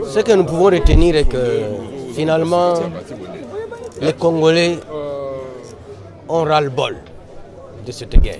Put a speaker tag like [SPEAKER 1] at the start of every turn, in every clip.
[SPEAKER 1] Ce que nous pouvons retenir est que finalement, les Congolais ont ras-le-bol de cette guerre.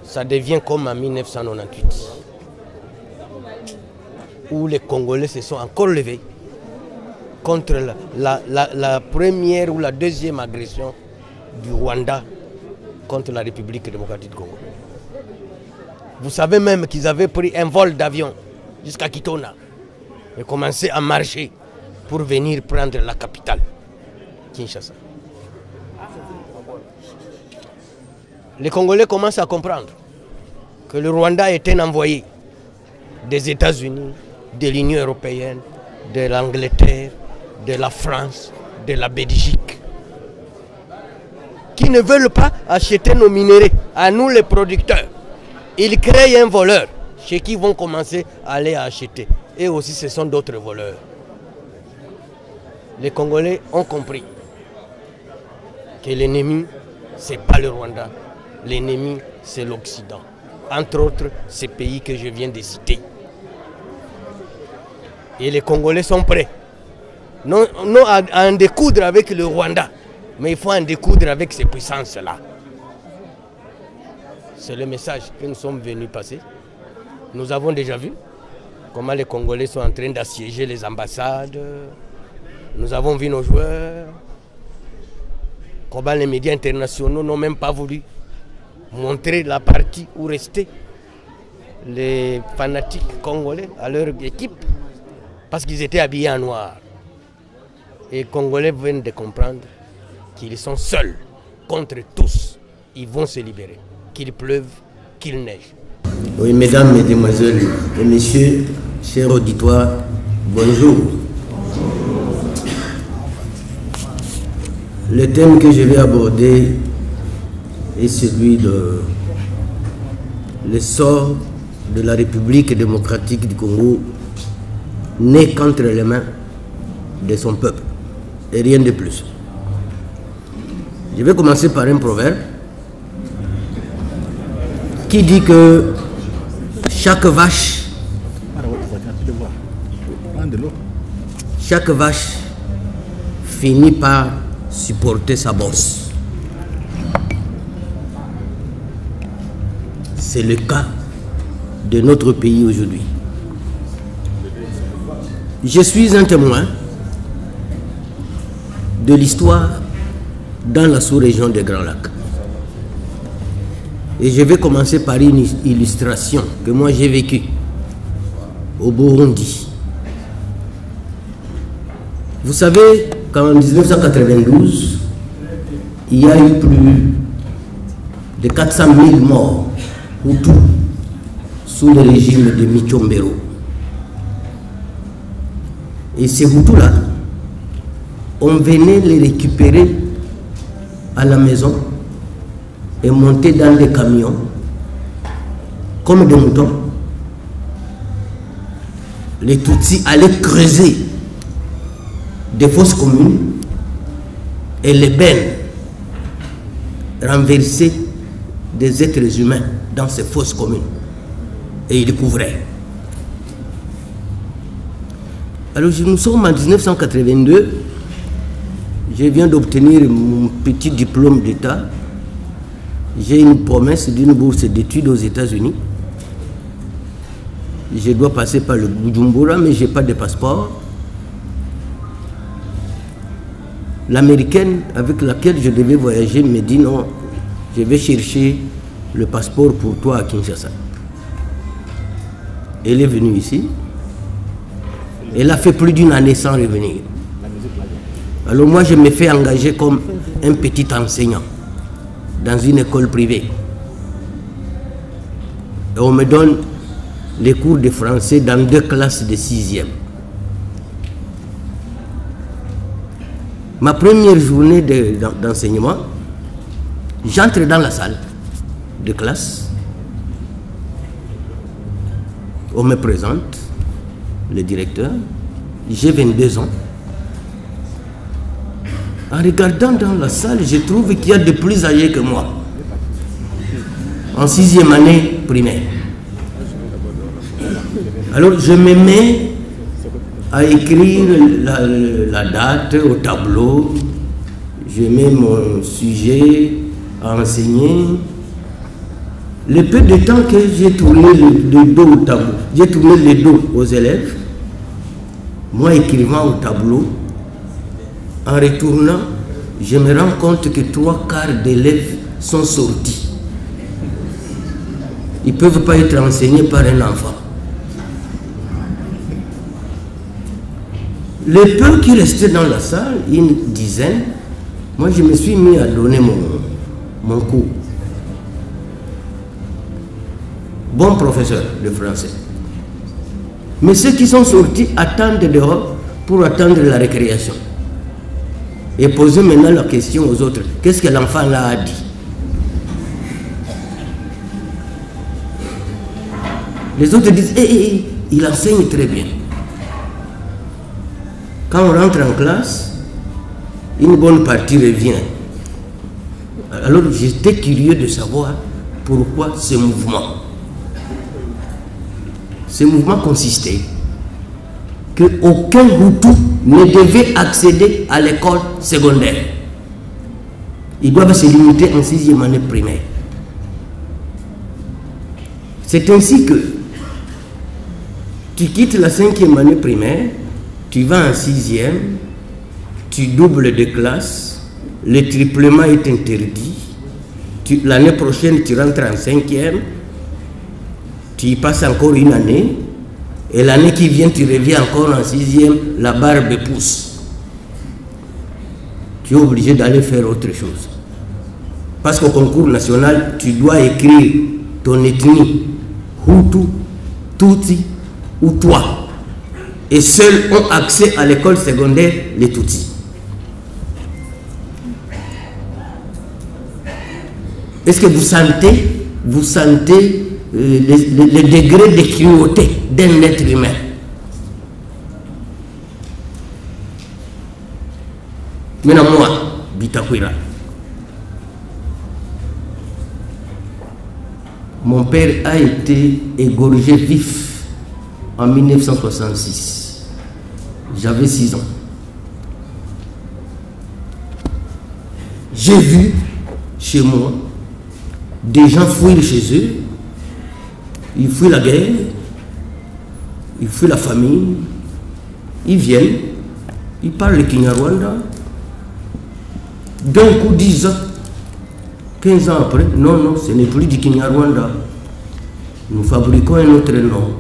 [SPEAKER 1] Ça devient comme en 1998, où les Congolais se sont encore levés contre la première ou la deuxième agression du Rwanda contre la République démocratique du Congo. Vous savez même qu'ils avaient pris un vol d'avion jusqu'à Kitona et commencé à marcher pour venir prendre la capitale, Kinshasa. Les Congolais commencent à comprendre que le Rwanda est un envoyé des États-Unis, de l'Union européenne, de l'Angleterre, de la France, de la Belgique, qui ne veulent pas acheter nos minerais, à nous les producteurs. Ils créent un voleur chez qui vont commencer à aller acheter. Et aussi ce sont d'autres voleurs. Les Congolais ont compris que l'ennemi, ce n'est pas le Rwanda. L'ennemi, c'est l'Occident. Entre autres, ces pays que je viens de citer. Et les Congolais sont prêts. Non à en découdre avec le Rwanda, mais il faut en découdre avec ces puissances-là. C'est le message que nous sommes venus passer. Nous avons déjà vu comment les Congolais sont en train d'assiéger les ambassades. Nous avons vu nos joueurs. Comment les médias internationaux n'ont même pas voulu montrer la partie où restaient les fanatiques congolais à leur équipe parce qu'ils étaient habillés en noir. Et les Congolais viennent de comprendre qu'ils sont seuls contre tous. Ils vont se libérer, qu'il pleuve, qu'il neige.
[SPEAKER 2] Oui, mesdames, mesdemoiselles et messieurs, chers auditoires, bonjour. Le thème que je vais aborder est celui de l'essor de la République démocratique du Congo, née qu'entre les mains de son peuple, et rien de plus. Je vais commencer par un proverbe qui dit que chaque vache finit par supporter sa bosse. C'est le cas de notre pays aujourd'hui. Je suis un témoin de l'histoire dans la sous-région des Grands Lacs. Et je vais commencer par une illustration que moi j'ai vécue au Burundi. Vous savez qu'en 1992, il y a eu plus de 400 000 morts Hutus sous le régime de Micombero. Et ces Hutus-là, on venait les récupérer à la maison et monter dans des camions comme des moutons. Les Tutsis allaient creuser des fosses communes et les bennes renversaient des êtres humains dans ces fosses communes et ils découvraient. Alors nous sommes en 1982, je viens d'obtenir mon petit diplôme d'État. J'ai une promesse d'une bourse d'études aux États-Unis. Je dois passer par le Bujumbura, mais je n'ai pas de passeport. L'américaine avec laquelle je devais voyager me dit non, je vais chercher le passeport pour toi à Kinshasa. Elle est venue ici. Elle a fait plus d'une année sans revenir. Alors moi, je me fais engager comme un petit enseignant dans une école privée. Et on me donne les cours de français dans 2 classes de 6e. Ma première journée d'enseignement, j'entre dans la salle de classe. On me présente le directeur. J'ai 22 ans. En regardant dans la salle, je trouve qu'il y a de plus âgés que moi. En 6e année primaire. Alors je me mets à écrire la date au tableau. Je mets mon sujet à enseigner. Le peu de temps que j'ai tourné le dos au tableau, j'ai tourné le dos aux élèves, moi écrivant au tableau, en retournant, je me rends compte que 3/4 d'élèves sont sortis. Ils ne peuvent pas être enseignés par un enfant. Les peu qui restaient dans la salle, une dizaine, moi je me suis mis à donner mon cours. Bon professeur de français. Mais ceux qui sont sortis attendent dehors pour attendre la récréation. Et poser maintenant la question aux autres. Qu'est-ce que l'enfant là a dit? Les autres disent, il enseigne très bien. Quand on rentre en classe, une bonne partie revient. Alors j'étais curieux de savoir pourquoi ce mouvement. Ce mouvement consistait qu'aucun Hutu ne devait accéder à l'école secondaire. Ils doivent se limiter en 6e année primaire. C'est ainsi que tu quittes la 5e année primaire, tu vas en 6e, tu doubles de classe, le triplement est interdit, l'année prochaine tu rentres en 5e, tu y passes encore une année, et l'année qui vient, tu reviens encore en 6e, la barbe pousse. Tu es obligé d'aller faire autre chose. Parce qu'au concours national, tu dois écrire ton ethnie, Hutu, Tutsi ou toi. Et seuls ont accès à l'école secondaire les Tutsis. Est-ce que vous sentez le degré de cruauté d'un être humain? Maintenant moi, Bitakwira, mon père a été égorgé vif en 1966. J'avais 6 ans. J'ai vu chez moi des gens fuir chez eux. Ils fuient la guerre, ils fuient la famille, ils viennent, ils parlent le Kinyarwanda. D'un coup, 10 ans, 15 ans après, non, ce n'est plus du Kinyarwanda. Nous fabriquons un autre nom.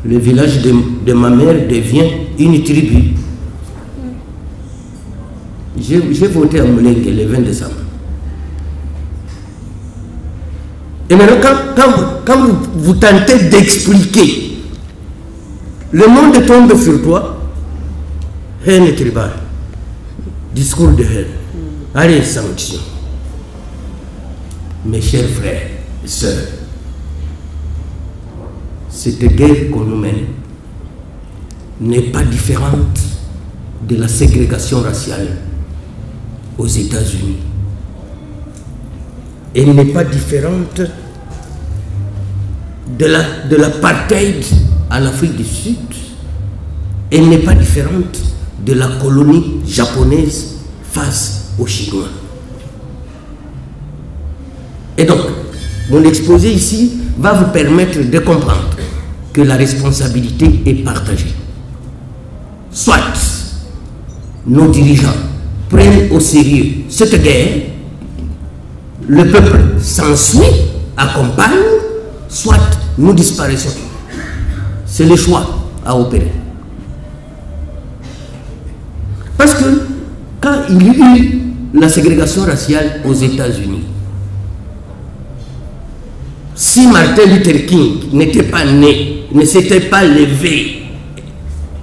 [SPEAKER 2] Le village de ma mère devient une tribu. J'ai voté à Moulengue le 20 décembre. Et maintenant, quand vous tentez d'expliquer, le monde tombe sur toi, haine tribale, discours de haine, allez, sanction. Mes chers frères et sœurs, cette guerre qu'on nous mène n'est pas différente de la ségrégation raciale aux États-Unis. Elle n'est pas différente de l'apartheid en Afrique du Sud. Elle n'est pas différente de la colonie japonaise face aux Chinois. Et donc, mon exposé ici va vous permettre de comprendre que la responsabilité est partagée. Soit nos dirigeants prennent au sérieux cette guerre, le peuple s'ensuit, accompagne, soit nous disparaissons. C'est le choix à opérer. Parce que quand il y a eu la ségrégation raciale aux États-Unis, si Martin Luther King n'était pas né, ne s'était pas levé,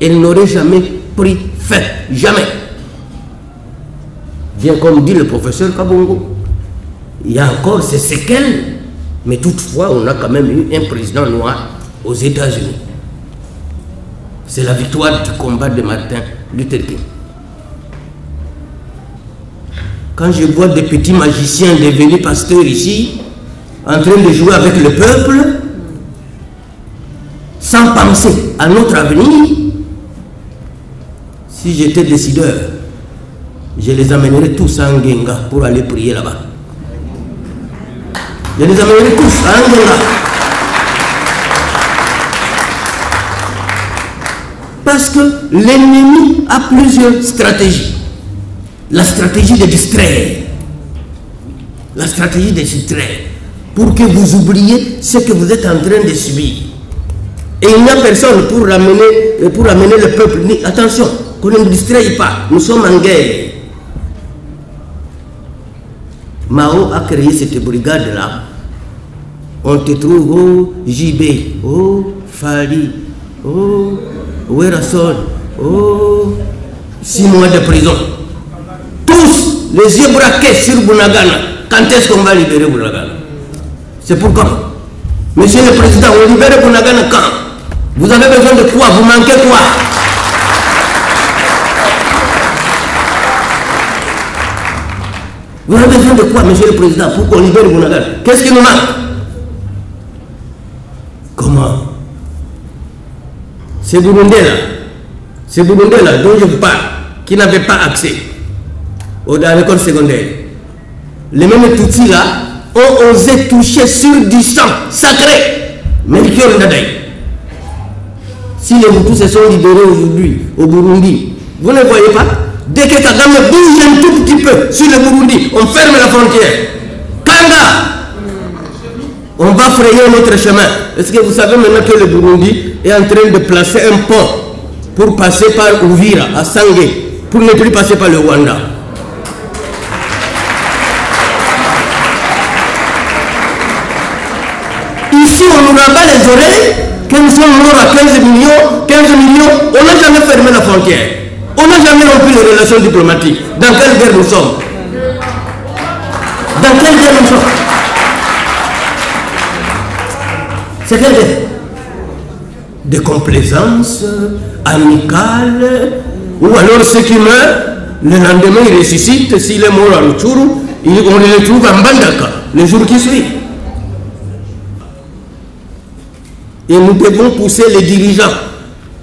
[SPEAKER 2] elle n'aurait jamais pris fin. Jamais. Bien comme dit le professeur Kabongo, il y a encore ces séquelles, mais toutefois, on a quand même eu un président noir aux États-Unis. C'est la victoire du combat de Martin Luther King. Quand je vois des petits magiciens devenus pasteurs ici, en train de jouer avec le peuple, sans penser à notre avenir, si j'étais décideur, je les amènerais tous à Ngenga pour aller prier là-bas. Je les amènerais tous à Ngenga. Parce que l'ennemi a plusieurs stratégies. La stratégie de distraire. La stratégie de distraire. Pour que vous oubliez ce que vous êtes en train de subir. Et il n'y a personne pour amener le peuple. Attention, qu'on ne nous distraie pas. Nous sommes en guerre. Mao a créé cette brigade-là. On te trouve au JB, au Fali, au Werrason, au 6 mois de prison. Tous les yeux braqués sur Bunagana. Quand est-ce qu'on va libérer Bunagana? C'est pour quand? Monsieur le Président, on libère Bunagana quand? Vous avez besoin de quoi? Vous manquez quoi? Vous avez besoin de quoi, Monsieur le Président, pour qu'on libère Bunagana? Qu'est-ce qui nous manque? Comment? Ces Burundais-là dont je vous parle, qui n'avaient pas accès à l'école secondaire, les mêmes Tutsis-là ont osé toucher sur du sang sacré, Melchior Ndadaye. Si les Hutus se sont libérés aujourd'hui au Burundi, vous ne voyez pas? Dès que Kagame bouge un tout petit peu sur le Burundi, on ferme la frontière. Kanga! On va frayer notre chemin. Est-ce que vous savez maintenant que le Burundi est en train de placer un pont pour passer par Uvira, à Sangé, pour ne plus passer par le Rwanda? Ici, on nous rabat les oreilles, que nous sommes morts à 15 millions, on n'a jamais fermé la frontière. On n'a jamais rompu les relations diplomatiques. Dans quelle guerre nous sommes? Dans quelle guerre nous sommes? C'est quelle guerre? De complaisance amicale, ou alors ceux qui meurent, le lendemain ils ressuscitent, s'il est mort à Rutshuru, on les retrouve en Bandaka, les jours qui suivent. Et nous devons pousser les dirigeants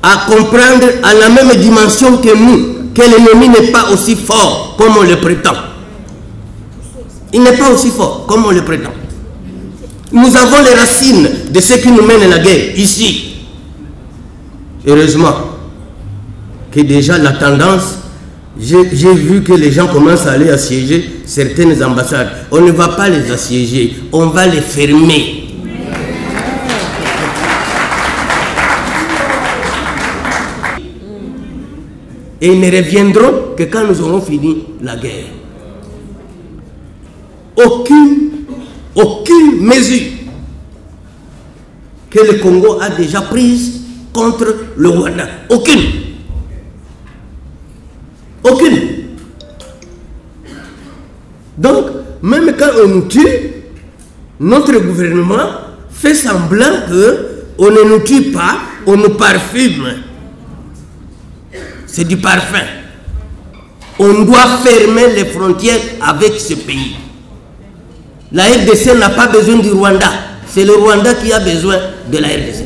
[SPEAKER 2] à comprendre à la même dimension que nous, que l'ennemi n'est pas aussi fort comme on le prétend. Il n'est pas aussi fort comme on le prétend. Nous avons les racines de ce qui nous mène la guerre, ici. Heureusement que déjà la tendance, j'ai vu que les gens commencent à aller assiéger certaines ambassades. On ne va pas les assiéger, on va les fermer. Et ils ne reviendront que quand nous aurons fini la guerre. Aucune mesure que le Congo a déjà prise contre le Rwanda. Aucune. Donc, même quand on nous tue, notre gouvernement fait semblant qu'on ne nous tue pas, on nous parfume. C'est du parfum. On doit fermer les frontières avec ce pays. La RDC n'a pas besoin du Rwanda. C'est le Rwanda qui a besoin de la RDC.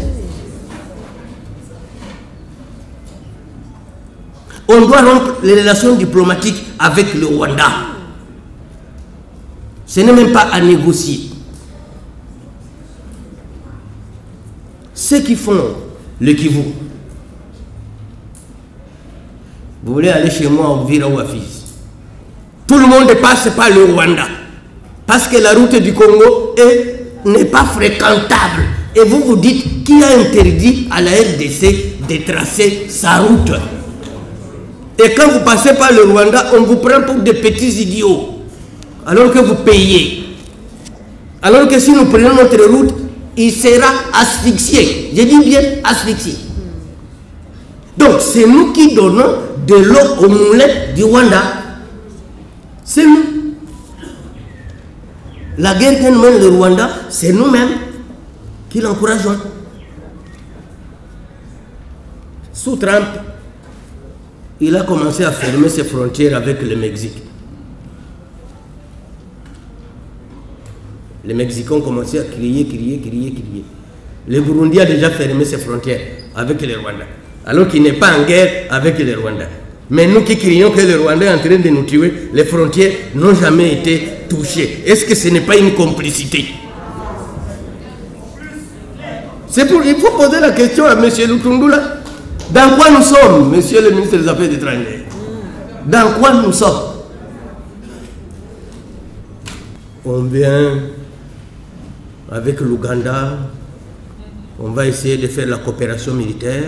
[SPEAKER 2] On doit rompre les relations diplomatiques avec le Rwanda. Ce n'est même pas à négocier. Ceux qui font le Kivu, vous voulez aller chez moi au Vira ou à Fizi, tout le monde passe par le Rwanda. Parce que la route du Congo n'est pas fréquentable. Et vous vous dites qui a interdit à la RDC de tracer sa route. Et quand vous passez par le Rwanda, on vous prend pour des petits idiots. Alors que vous payez. Alors que si nous prenons notre route, il sera asphyxié. Je dis bien asphyxié. Donc c'est nous qui donnons de l'eau au moulin du Rwanda. C'est nous. La guerre que nous mène le Rwanda, c'est nous-mêmes qui l'encourageons. Sous Trump, il a commencé à fermer ses frontières avec le Mexique. Les Mexicains ont commencé à crier.
[SPEAKER 1] Le Burundi a déjà fermé ses frontières avec le Rwanda, alors qu'il n'est pas en guerre avec le Rwanda. Mais nous qui crions que le Rwanda est en train de nous tuer, les frontières n'ont jamais été touchées. Est-ce que ce n'est pas une complicité? Il faut poser la question à M. Lutundula. Dans quoi nous sommes, monsieur le ministre des Affaires étrangères? Dans quoi nous sommes? On vient avec l'Ouganda, on va essayer de faire la coopération militaire.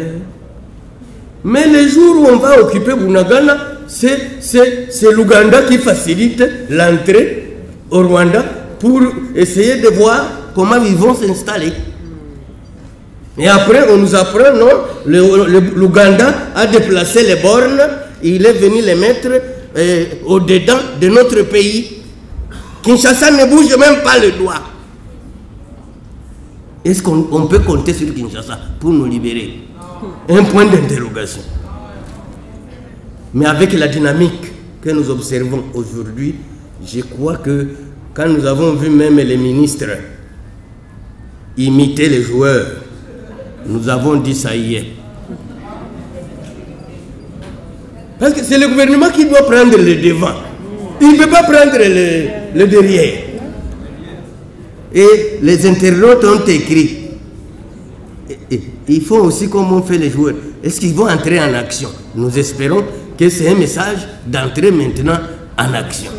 [SPEAKER 1] Mais les jours où on va occuper Bunagana, c'est l'Ouganda qui facilite l'entrée au Rwanda pour essayer de voir comment ils vont s'installer. Et après, on nous apprend, non, l'Ouganda a déplacé les bornes, il est venu les mettre au-dedans de notre pays. Kinshasa ne bouge même pas le doigt. Est-ce qu'on peut compter sur Kinshasa pour nous libérer? Un point d'interrogation. Mais avec la dynamique que nous observons aujourd'hui, je crois que quand nous avons vu même les ministres imiter les joueurs, nous avons dit ça y est. Parce que c'est le gouvernement qui doit prendre le devant. Il ne peut pas prendre le derrière. Et les internautes ont écrit. Ils font aussi comme on fait les joueurs. Est-ce qu'ils vont entrer en action? Nous espérons que c'est un message d'entrer maintenant en action.